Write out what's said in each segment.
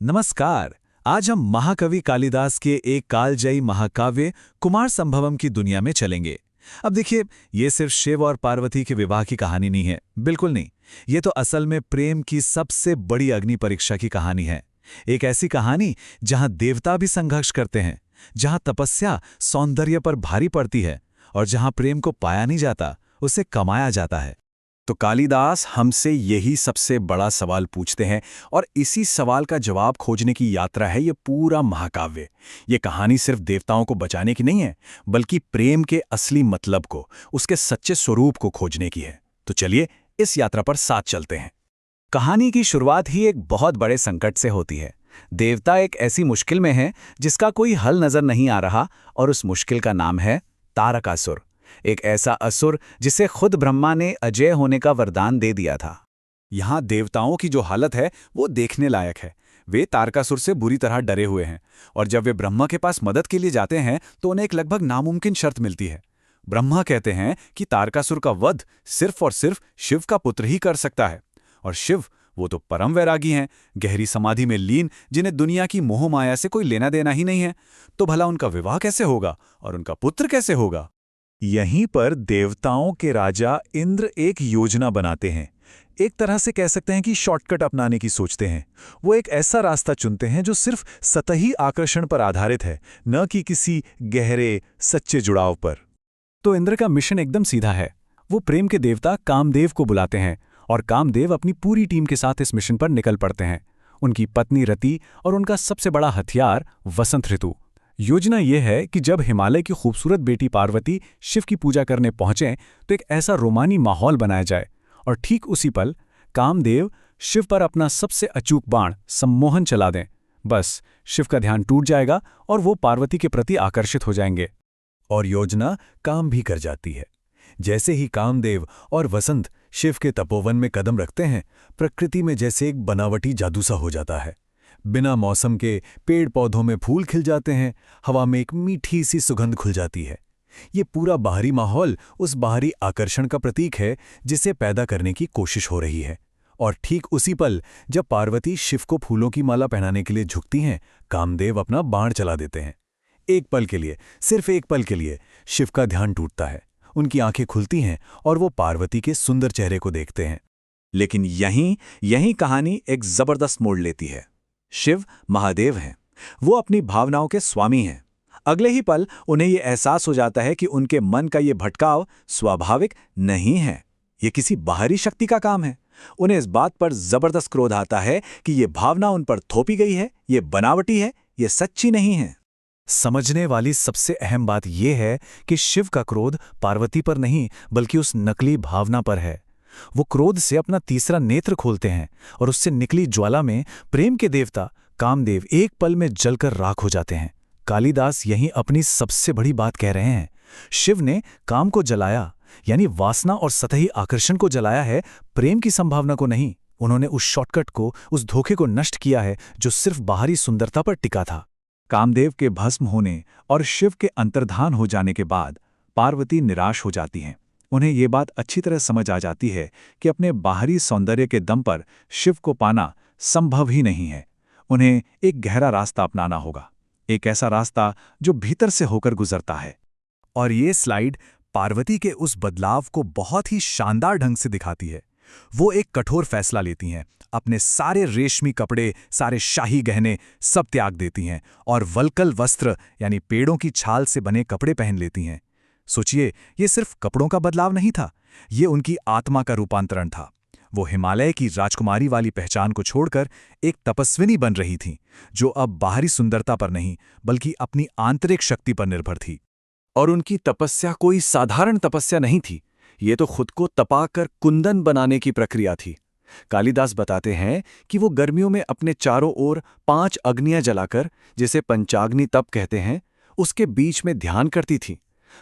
नमस्कार। आज हम महाकवि कालिदास के एक कालजयी महाकाव्य कुमार संभवम की दुनिया में चलेंगे। अब देखिए, ये सिर्फ शिव और पार्वती के विवाह की कहानी नहीं है, बिल्कुल नहीं। ये तो असल में प्रेम की सबसे बड़ी अग्नि परीक्षा की कहानी है। एक ऐसी कहानी जहां देवता भी संघर्ष करते हैं, जहां तपस्या सौंदर्य पर भारी पड़ती है और जहां प्रेम को पाया नहीं जाता, उसे कमाया जाता है। तो कालिदास हमसे यही सबसे बड़ा सवाल पूछते हैं और इसी सवाल का जवाब खोजने की यात्रा है ये पूरा महाकाव्य। ये कहानी सिर्फ देवताओं को बचाने की नहीं है, बल्कि प्रेम के असली मतलब को, उसके सच्चे स्वरूप को खोजने की है। तो चलिए इस यात्रा पर साथ चलते हैं। कहानी की शुरुआत ही एक बहुत बड़े संकट से होती है। देवता एक ऐसी मुश्किल में है जिसका कोई हल नजर नहीं आ रहा, और उस मुश्किल का नाम है तारकासुर। एक ऐसा असुर जिसे खुद ब्रह्मा ने अजय होने का वरदान दे दिया था। यहाँ देवताओं की जो हालत है वो देखने लायक है। वे तारकासुर से बुरी तरह डरे हुए हैं और जब वे ब्रह्मा के पास मदद के लिए जाते हैं तो उन्हें एक लगभग नामुमकिन शर्त मिलती है। ब्रह्मा कहते हैं कि तारकासुर का वध सिर्फ और सिर्फ शिव का पुत्र ही कर सकता है। और शिव, वो तो परम वैरागी हैं, गहरी समाधि में लीन, जिन्हें दुनिया की मोह माया से कोई लेना देना ही नहीं है। तो भला उनका विवाह कैसे होगा और उनका पुत्र कैसे होगा? यहीं पर देवताओं के राजा इंद्र एक योजना बनाते हैं। एक तरह से कह सकते हैं कि शॉर्टकट अपनाने की सोचते हैं। वो एक ऐसा रास्ता चुनते हैं जो सिर्फ सतही आकर्षण पर आधारित है, न कि किसी गहरे सच्चे जुड़ाव पर। तो इंद्र का मिशन एकदम सीधा है। वो प्रेम के देवता कामदेव को बुलाते हैं और कामदेव अपनी पूरी टीम के साथ इस मिशन पर निकल पड़ते हैं। उनकी पत्नी रति और उनका सबसे बड़ा हथियार वसंत ऋतु। योजना यह है कि जब हिमालय की खूबसूरत बेटी पार्वती शिव की पूजा करने पहुंचें तो एक ऐसा रोमानी माहौल बनाया जाए, और ठीक उसी पल कामदेव शिव पर अपना सबसे अचूक बाण सम्मोहन चला दें। बस शिव का ध्यान टूट जाएगा और वो पार्वती के प्रति आकर्षित हो जाएंगे। और योजना काम भी कर जाती है। जैसे ही कामदेव और वसंत शिव के तपोवन में कदम रखते हैं, प्रकृति में जैसे एक बनावटी जादू सा हो जाता है। बिना मौसम के पेड़ पौधों में फूल खिल जाते हैं, हवा में एक मीठी सी सुगंध खुल जाती है। ये पूरा बाहरी माहौल उस बाहरी आकर्षण का प्रतीक है जिसे पैदा करने की कोशिश हो रही है। और ठीक उसी पल जब पार्वती शिव को फूलों की माला पहनाने के लिए झुकती हैं, कामदेव अपना बाण चला देते हैं। एक पल के लिए, सिर्फ एक पल के लिए शिव का ध्यान टूटता है। उनकी आंखें खुलती हैं और वो पार्वती के सुंदर चेहरे को देखते हैं। लेकिन यहीं कहानी एक जबरदस्त मोड़ लेती है। शिव महादेव हैं। वो अपनी भावनाओं के स्वामी हैं। अगले ही पल उन्हें ये एहसास हो जाता है कि उनके मन का ये भटकाव स्वाभाविक नहीं है, ये किसी बाहरी शक्ति का काम है। उन्हें इस बात पर जबरदस्त क्रोध आता है कि ये भावना उन पर थोपी गई है, ये बनावटी है, ये सच्ची नहीं है। समझने वाली सबसे अहम बात यह है कि शिव का क्रोध पार्वती पर नहीं, बल्कि उस नकली भावना पर है। वो क्रोध से अपना तीसरा नेत्र खोलते हैं और उससे निकली ज्वाला में प्रेम के देवता कामदेव एक पल में जलकर राख हो जाते हैं। कालिदास यहीं अपनी सबसे बड़ी बात कह रहे हैं। शिव ने काम को जलाया, यानी वासना और सतही आकर्षण को जलाया है, प्रेम की संभावना को नहीं। उन्होंने उस शॉर्टकट को, उस धोखे को नष्ट किया है जो सिर्फ बाहरी सुंदरता पर टिका था। कामदेव के भस्म होने और शिव के अंतर्धान हो जाने के बाद पार्वती निराश हो जाती हैं। उन्हें ये बात अच्छी तरह समझ आ जाती है कि अपने बाहरी सौंदर्य के दम पर शिव को पाना संभव ही नहीं है। उन्हें एक गहरा रास्ता अपनाना होगा, एक ऐसा रास्ता जो भीतर से होकर गुजरता है। और ये स्लाइड पार्वती के उस बदलाव को बहुत ही शानदार ढंग से दिखाती है। वो एक कठोर फैसला लेती हैं, अपने सारे रेशमी कपड़े, सारे शाही गहने सब त्याग देती हैं और वल्कल वस्त्र यानी पेड़ों की छाल से बने कपड़े पहन लेती हैं। सोचिए, ये सिर्फ कपड़ों का बदलाव नहीं था, ये उनकी आत्मा का रूपांतरण था। वो हिमालय की राजकुमारी वाली पहचान को छोड़कर एक तपस्विनी बन रही थीं, जो अब बाहरी सुंदरता पर नहीं, बल्कि अपनी आंतरिक शक्ति पर निर्भर थी। और उनकी तपस्या कोई साधारण तपस्या नहीं थी, ये तो खुद को तपाकर कुंदन बनाने की प्रक्रिया थी। कालिदास बताते हैं कि वो गर्मियों में अपने चारों ओर 5 अग्नियां जलाकर, जिसे पंचाग्नि तप कहते हैं, उसके बीच में ध्यान करती थी।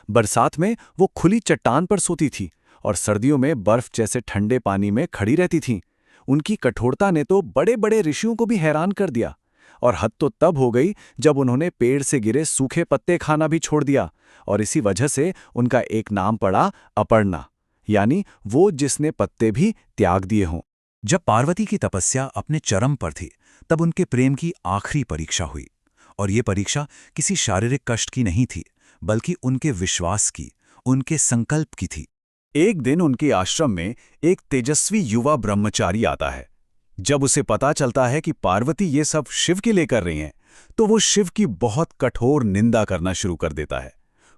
बरसात में वो खुली चट्टान पर सोती थी और सर्दियों में बर्फ जैसे ठंडे पानी में खड़ी रहती थीं। उनकी कठोरता ने तो बड़े बड़े ऋषियों को भी हैरान कर दिया। और हद तो तब हो गई जब उन्होंने पेड़ से गिरे सूखे पत्ते खाना भी छोड़ दिया, और इसी वजह से उनका एक नाम पड़ा अपर्णा, यानी वो जिसने पत्ते भी त्याग दिए हों। जब पार्वती की तपस्या अपने चरम पर थी, तब उनके प्रेम की आखिरी परीक्षा हुई। और ये परीक्षा किसी शारीरिक कष्ट की नहीं थी, बल्कि उनके विश्वास की, उनके संकल्प की थी। एक दिन उनके आश्रम में एक तेजस्वी युवा ब्रह्मचारी आता है। जब उसे पता चलता है कि पार्वती ये सब शिव के लिए कर रही हैं, तो वो शिव की बहुत कठोर निंदा करना शुरू कर देता है।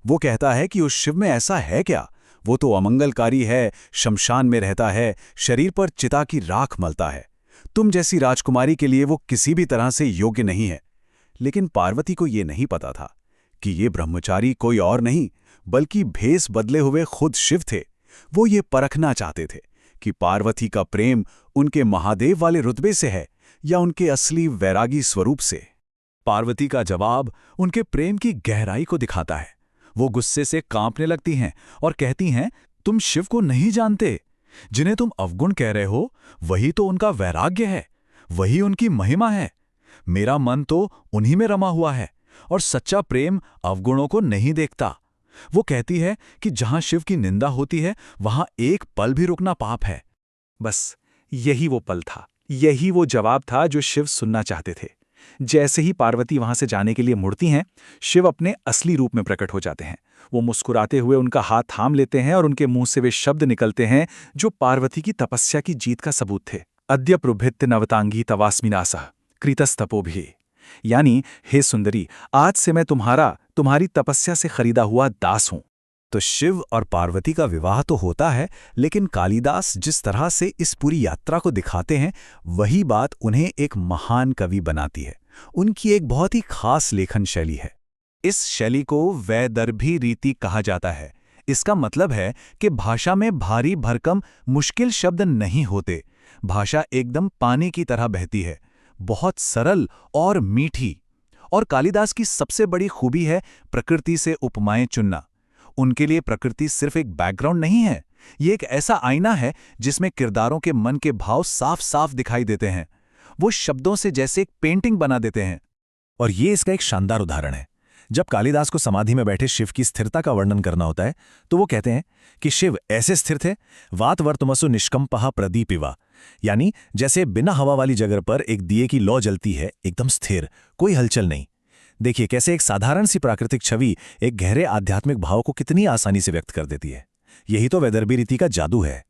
वो कहता है कि उस शिव में ऐसा है क्या? वो तो अमंगलकारी है, शमशान में रहता है, शरीर पर चिता की राख मलता है। तुम जैसी राजकुमारी के लिए वो किसी भी तरह से योग्य नहीं है। लेकिन पार्वती को ये नहीं पता था कि ये ब्रह्मचारी कोई और नहीं, बल्कि भेष बदले हुए खुद शिव थे। वो ये परखना चाहते थे कि पार्वती का प्रेम उनके महादेव वाले रुतबे से है या उनके असली वैरागी स्वरूप से। पार्वती का जवाब उनके प्रेम की गहराई को दिखाता है। वो गुस्से से कांपने लगती हैं और कहती हैं, तुम शिव को नहीं जानते। जिन्हें तुम अवगुण कह रहे हो, वही तो उनका वैराग्य है, वही उनकी महिमा है। मेरा मन तो उन्हीं में रमा हुआ है, और सच्चा प्रेम अवगुणों को नहीं देखता। वो कहती है कि जहां शिव की निंदा होती है, वहां एक पल भी रुकना पाप है। बस यही वो पल था, यही वो जवाब था जो शिव सुनना चाहते थे। जैसे ही पार्वती वहां से जाने के लिए मुड़ती हैं, शिव अपने असली रूप में प्रकट हो जाते हैं। वो मुस्कुराते हुए उनका हाथ थाम लेते हैं और उनके मुंह से वे शब्द निकलते हैं जो पार्वती की तपस्या की जीत का सबूत थे। अद्य प्रभृत्य नवतांगी तवास्मिनासः कृतस्तपोभिः। यानी, हे सुंदरी, आज से मैं तुम्हारी तपस्या से खरीदा हुआ दास हूं। तो शिव और पार्वती का विवाह तो होता है, लेकिन कालिदास जिस तरह से इस पूरी यात्रा को दिखाते हैं, वही बात उन्हें एक महान कवि बनाती है। उनकी एक बहुत ही खास लेखन शैली है। इस शैली को वैदर्भी रीति कहा जाता है। इसका मतलब है कि भाषा में भारी भरकम मुश्किल शब्द नहीं होते। भाषा एकदम पानी की तरह बहती है, बहुत सरल और मीठी। और कालिदास की सबसे बड़ी खूबी है प्रकृति से उपमाएं चुनना। उनके लिए प्रकृति सिर्फ एक बैकग्राउंड नहीं है, ये एक ऐसा आईना है जिसमें किरदारों के मन के भाव साफ साफ दिखाई देते हैं। वो शब्दों से जैसे एक पेंटिंग बना देते हैं। और ये इसका एक शानदार उदाहरण है। जब कालिदास को समाधि में बैठे शिव की स्थिरता का वर्णन करना होता है, तो वो कहते हैं कि शिव ऐसे स्थिर थे, वात वर्तमसु निष्कंपः प्रदीपिवा। यानी जैसे बिना हवा वाली जगह पर एक दिए की लौ जलती है, एकदम स्थिर, कोई हलचल नहीं। देखिए कैसे एक साधारण सी प्राकृतिक छवि एक गहरे आध्यात्मिक भाव को कितनी आसानी से व्यक्त कर देती है। यही तो वैदर्भी रीति का जादू है।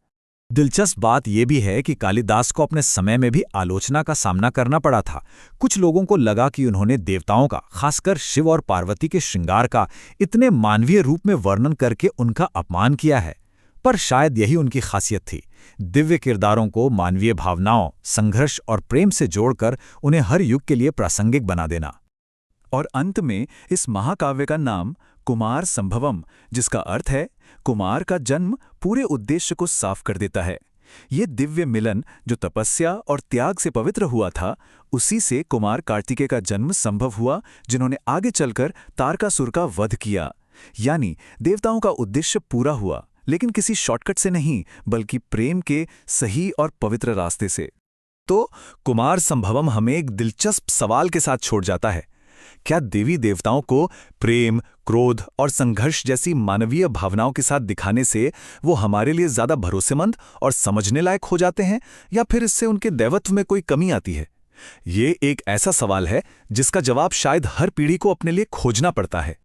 दिलचस्प बात यह भी है कि कालिदास को अपने समय में भी आलोचना का सामना करना पड़ा था। कुछ लोगों को लगा कि उन्होंने देवताओं का, खासकर शिव और पार्वती के श्रृंगार का इतने मानवीय रूप में वर्णन करके उनका अपमान किया है। पर शायद यही उनकी खासियत थी, दिव्य किरदारों को मानवीय भावनाओं, संघर्ष और प्रेम से जोड़कर उन्हें हर युग के लिए प्रासंगिक बना देना। और अंत में इस महाकाव्य का नाम कुमार संभवम, जिसका अर्थ है कुमार का जन्म, पूरे उद्देश्य को साफ कर देता है। ये दिव्य मिलन जो तपस्या और त्याग से पवित्र हुआ था, उसी से कुमार कार्तिकेय का जन्म संभव हुआ, जिन्होंने आगे चलकर तारकासुर का वध किया। यानी देवताओं का उद्देश्य पूरा हुआ, लेकिन किसी शॉर्टकट से नहीं, बल्कि प्रेम के सही और पवित्र रास्ते से। तो कुमार संभवम हमें एक दिलचस्प सवाल के साथ छोड़ जाता है। क्या देवी देवताओं को प्रेम, क्रोध और संघर्ष जैसी मानवीय भावनाओं के साथ दिखाने से वो हमारे लिए ज्यादा भरोसेमंद और समझने लायक हो जाते हैं, या फिर इससे उनके दैवत्व में कोई कमी आती है? ये एक ऐसा सवाल है जिसका जवाब शायद हर पीढ़ी को अपने लिए खोजना पड़ता है।